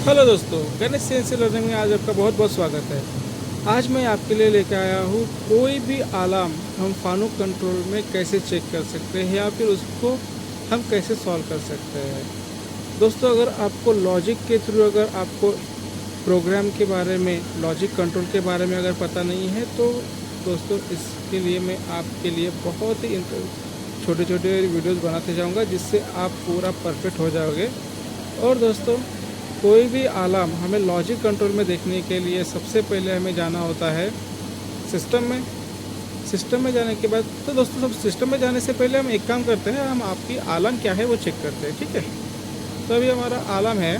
Hello दोस्तों, Ganesh CNC learning में आज आपका बहुत बहुत स्वागत है। आज मैं आपके लिए लेकर आया हूँ कोई भी अलार्म हम फानुक कंट्रोल में कैसे चेक कर सकते हैं या फिर उसको हम कैसे सॉल्व कर सकते हैं। दोस्तों, अगर आपको लॉजिक के थ्रू अगर आपको प्रोग्राम के बारे में, लॉजिक कंट्रोल के बारे में अगर पता नहीं है तो दोस्तों इसके लिए मैं आपके लिए बहुत ही छोटे छोटे वीडियोज़ बनाते जाऊँगा जिससे आप पूरा परफेक्ट हो जाओगे। और दोस्तों, कोई भी अलार्म हमें लॉजिक कंट्रोल में देखने के लिए सबसे पहले हमें जाना होता है सिस्टम में जाने के बाद तो दोस्तों सब सिस्टम में जाने से पहले हम एक काम करते हैं, हम आपकी अलार्म क्या है वो चेक करते हैं। ठीक है, तो अभी हमारा अलार्म है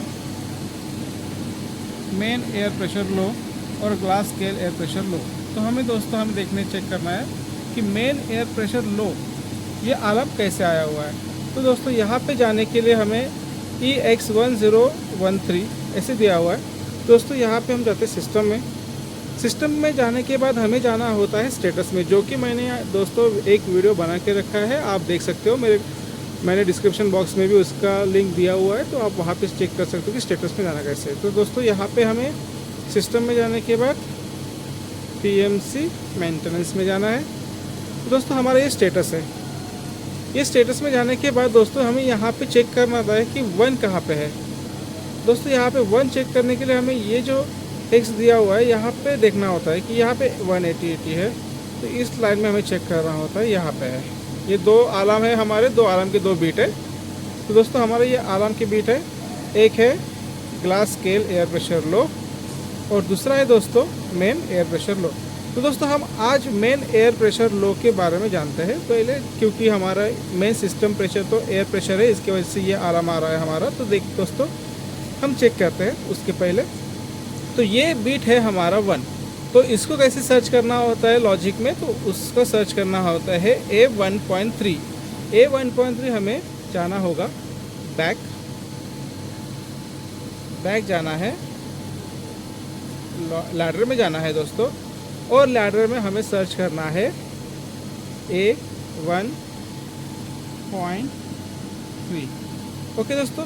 मेन एयर प्रेशर लो और glass scale air pressure low. तो हमें दोस्तों हमें चेक करना है कि मेन एयर प्रेशर लो ये अलार्म कैसे आया हुआ है। तो दोस्तों यहाँ पे जाने के लिए हमें EX1013 ऐसे दिया हुआ है। दोस्तों यहाँ पे हम जाते हैं सिस्टम में जाने के बाद हमें जाना होता है स्टेटस में, जो कि मैंने दोस्तों एक वीडियो बना के रखा है, आप देख सकते हो। मैंने डिस्क्रिप्शन बॉक्स में भी उसका लिंक दिया हुआ है, तो आप वहाँ पे चेक कर सकते हो कि स्टेटस में जाना कैसे है। तो दोस्तों यहाँ पे हमें सिस्टम में जाने के बाद PMC मेंटेनेंस में जाना है। तो दोस्तों हमारा ये स्टेटस है। ये स्टेटस में जाने के बाद दोस्तों हमें यहाँ पे चेक करना होता है कि 1 कहाँ पे है। दोस्तों यहाँ पे 1 चेक करने के लिए हमें ये जो टेक्स्ट दिया हुआ है यहाँ पे देखना होता है कि यहाँ पे 180 है, तो इस लाइन में हमें चेक करना होता है, यहाँ पे है। ये 2 अलार्म है हमारे, 2 अलार्म के 2 बीट है। तो दोस्तों हमारे ये अलार्म के बीट है, एक है glass scale air pressure low और दूसरा है दोस्तों मेन एयर प्रेशर लो। तो दोस्तों हम आज मेन एयर प्रेशर लो के बारे में जानते हैं पहले, क्योंकि हमारा मेन सिस्टम प्रेशर तो एयर प्रेशर है, इसकी वजह से ये अलार्म आ रहा है हमारा। तो देख दोस्तों हम चेक करते हैं उसके पहले। तो ये बीट है हमारा 1, तो इसको कैसे सर्च करना होता है लॉजिक में, तो उसको सर्च करना होता है A1.3 हमें जाना होगा बैक जाना है, लैडर में जाना है दोस्तों, और लैडर में हमें सर्च करना है A1.3। ओके दोस्तों,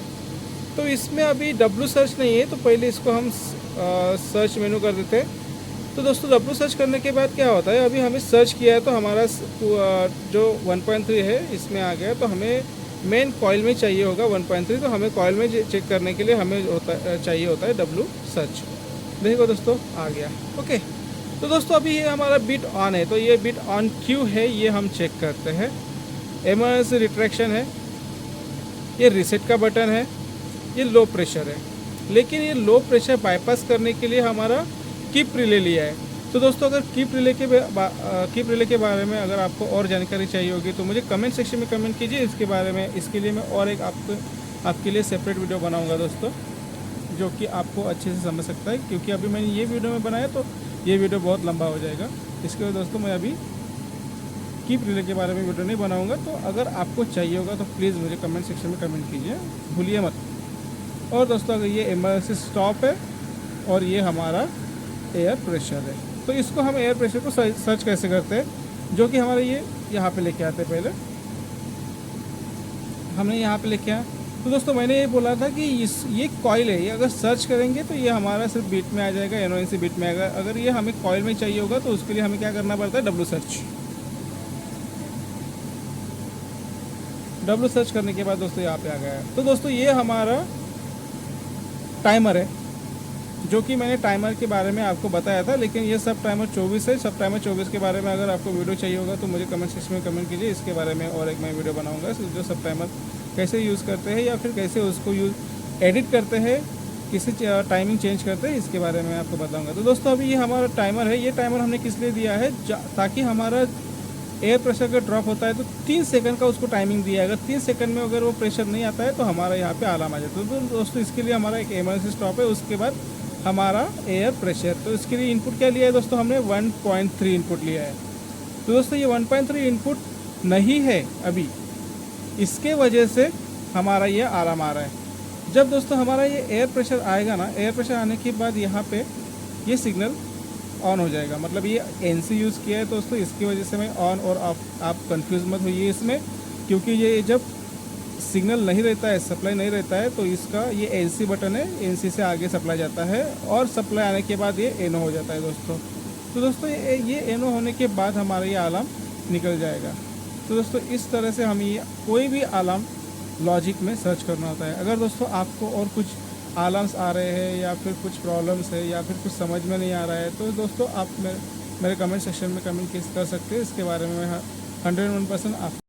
तो इसमें अभी W सर्च नहीं है, तो पहले इसको हम सर्च मेनू कर देते हैं। तो दोस्तों W सर्च करने के बाद क्या होता है, अभी हमें सर्च किया है तो हमारा जो 1.3 है इसमें आ गया, तो हमें मेन कॉइल में चाहिए होगा 1.3। तो हमें कॉइल में चेक करने के लिए हमें चाहिए होता है W सर्च। देखो दोस्तों आ गया। ओके, तो दोस्तों अभी ये हमारा बिट ऑन है, तो ये बिट ऑन क्यों है ये हम चेक करते हैं। इमरजेंसी रिट्रैक्शन है, ये रीसेट का बटन है, ये लो प्रेशर है। लेकिन ये लो प्रेशर बाईपास करने के लिए हमारा कीप रिले लिया है। तो दोस्तों अगर कीप रिले के बारे में अगर आपको और जानकारी चाहिए होगी तो मुझे कमेंट सेक्शन में कमेंट कीजिए इसके बारे में। इसके लिए मैं और एक आपके लिए सेपरेट वीडियो बनाऊँगा दोस्तों, जो कि आपको अच्छे से समझ सकता है, क्योंकि अभी मैंने ये वीडियो में बनाया तो ये वीडियो बहुत लंबा हो जाएगा। इसके वजह दोस्तों मैं अभी कीप रिले के बारे में वीडियो नहीं बनाऊंगा। तो अगर आपको चाहिए होगा तो प्लीज़ मुझे कमेंट सेक्शन में कमेंट कीजिए, भूलिए मत। और दोस्तों अगर ये इमरजेंसी स्टॉप है और ये हमारा एयर प्रेशर है, तो इसको हम एयर प्रेशर को सर्च कैसे करते हैं, जो कि हमारे ये यहाँ पे लेके आते हैं। पहले हमने यहाँ पे लेके आया, तो दोस्तों मैंने ये बोला था कि ये कॉइल है, ये अगर सर्च करेंगे तो ये हमारा सिर्फ बीट में आ जाएगा, एनओएनसी बीट में आएगा। अगर ये हमें कॉइल में चाहिए होगा तो उसके लिए हमें क्या करना पड़ता है, W सर्च करने के बाद दोस्तों यहाँ पे आ गया है। तो दोस्तों ये हमारा टाइमर है, जो कि मैंने टाइमर के बारे में आपको बताया था, लेकिन ये सब टाइमर 24 है। सब टाइमर 24 के बारे में अगर आपको वीडियो चाहिए होगा तो मुझे कमेंट सेक्शन में कमेंट कीजिए, इसके बारे में और एक मैं वीडियो बनाऊंगा, जो सब टाइमर कैसे यूज़ करते हैं या फिर कैसे उसको एडिट करते हैं, किसी टाइमिंग चेंज करते हैं, इसके बारे में आपको बताऊंगा। तो दोस्तों अभी ये हमारा टाइमर है। ये टाइमर हमने किस लिए दिया है, ताकि हमारा एयर प्रेशर अगर ड्रॉप होता है तो 3 सेकंड का उसको टाइमिंग दिया है। अगर 3 सेकंड में अगर वो प्रेशर नहीं आता है तो हमारा यहाँ पे अलार्म आ जाता है। तो दोस्तों इसके लिए हमारा एक इमरजेंसी स्टॉप है, उसके बाद हमारा एयर प्रेशर। तो इसके लिए इनपुट क्या लिया है दोस्तों, हमने 1.3 इनपुट लिया है। तो दोस्तों ये 1.3 इनपुट नहीं है अभी, इसके वजह से हमारा ये अलार्म आ रहा है। जब दोस्तों हमारा ये एयर प्रेशर आएगा ना, एयर प्रेशर आने के बाद यहाँ पे ये सिग्नल ऑन हो जाएगा। मतलब ये NC यूज़ किया है इसकी वजह से मैं ऑन और ऑफ, आप कंफ्यूज मत होइए इसमें, क्योंकि ये जब सिग्नल नहीं रहता है, सप्लाई नहीं रहता है, तो इसका ये एनसी बटन है, एनसी से आगे सप्लाई जाता है और सप्लाई आने के बाद ये एनो हो जाता है दोस्तों। तो दोस्तों ये एनो होने के बाद हमारा ये अलार्म निकल जाएगा। तो दोस्तों इस तरह से हम ये कोई भी अलार्म लॉजिक में सर्च करना होता है। अगर दोस्तों आपको और कुछ अलार्म्स आ रहे हैं या फिर कुछ प्रॉब्लम्स है या फिर कुछ समझ में नहीं आ रहा है, तो दोस्तों आप मेरे कमेंट सेक्शन में कमेंट कर सकते हैं। इसके बारे में मैं 101% आप